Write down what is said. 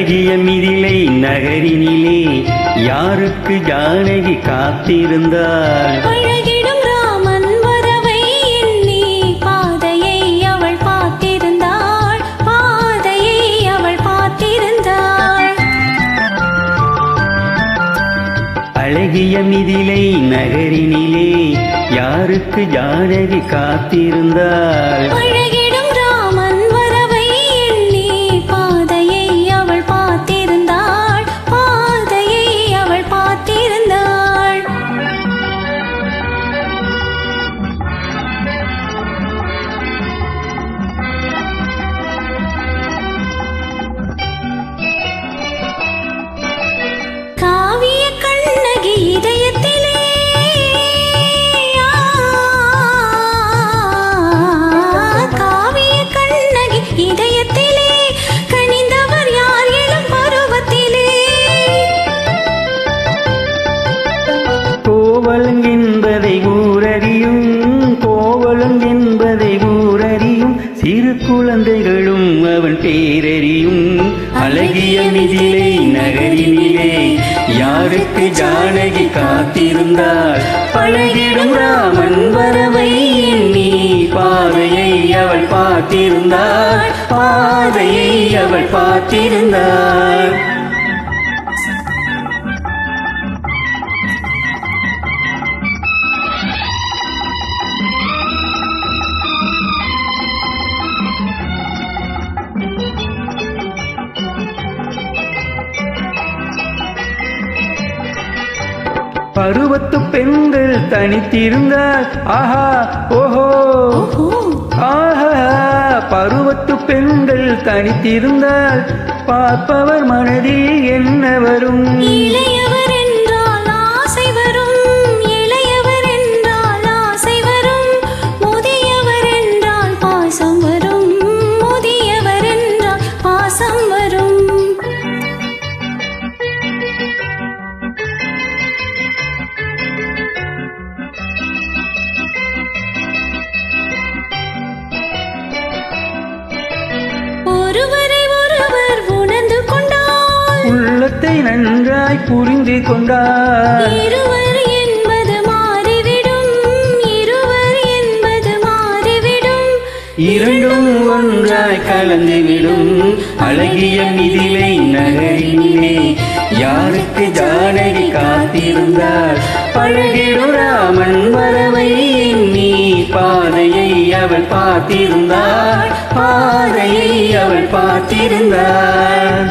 அழகிய மிதிலை நகரினிலே யாருக்கு ஜானகி காத்திருந்தாள்? அழகிடும் ராமன் வரவை எண்ணி பாதையை அவள் பார்த்திருந்தாள், பாதையை அவள் பார்த்திருந்தாள். அழகிய மிதிலை நகரினிலே யாருக்கு ஜானகி காத்திருந்தாள்? அழகிடும் ராமன் வரவை எண்ணி பாதையை அவள் பார்த்திருந்தாள், பாதையை அவள் பார்த்திருந்தாள். காவிய கண்ணகி இதயத்திலே காவிய கண்ணகி இதயத்திலே கனிந்தவர் யார் இளம் பருவத்திலே? கோவலன் என்பதை ஊரறியும், கோவலன் என்பதை ஊரறியும், சிறு குழந்தைகளும் அவன் பேரறியும். அழகிய மிதிலை நகரினிலே யாருக்கு ஜானகி காத்திருந்தாள்? பழகிடும் ராமன் வரவை எண்ணி பாதையை அவள் பார்த்திருந்தாள், பாதையை அவள் பார்த்திருந்தாள். பருவத்து பெண்கள் தனித்திருந்தால் ஆஹா ஓஹோ ஆஹா, பருவத்து பெண்கள் தனித்திருந்தால் பார்ப்பவர் மனதில் என்ன வரும்? இளையவர் என்றால் ஆசை வரும், இளையவர் என்றால் ஆசை வரும், முதியவர் என்றால் பாசம் வரும், முதியவர் என்றால் பாசம் வரும். ஒருவரை ஒருவர் உணர்ந்து கொண்டால், உள்ளத்தை நன்றாய் புரிந்து கொண்டார், இருவர் என்பது மாறிவிடும், இருவர் என்பது மாறிவிடும், இரண்டும் ஒன்றாய் கலந்துவிடும். அழகிய மிதிலை நகரினிலே யாருக்கு ஜானகி காத்திருந்தாள்? பழகிடும் ராமன் வரவை எண்ணி பாதையை அவள் பார்த்திருந்தாள், பாதையை அவள் பார்த்திருந்தாள்.